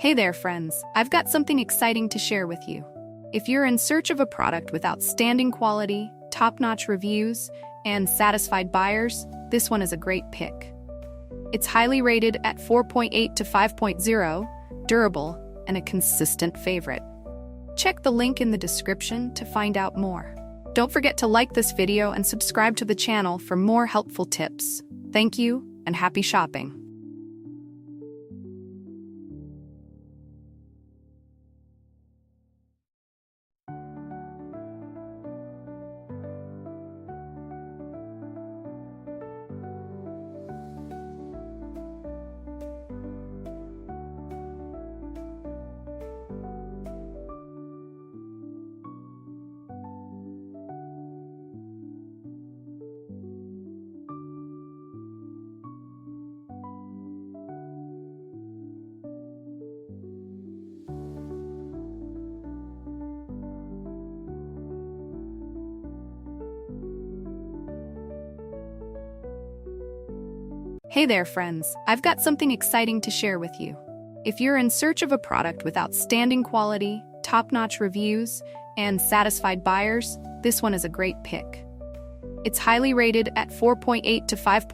Hey there, friends. I've got something exciting to share with you. If you're in search of a product with outstanding quality, top-notch reviews, and satisfied buyers, this one is a great pick. It's highly rated at 4.8 to 5.0, durable, and a consistent favorite. Check the link in the description to find out more. Don't forget to like this video and subscribe to the channel for more helpful tips. Thank you, and happy shopping. Hey there, friends. I've got something exciting to share with you. If you're in search of a product with outstanding quality, top-notch reviews, and satisfied buyers, this one is a great pick. It's highly rated at 4.8 to 5.0,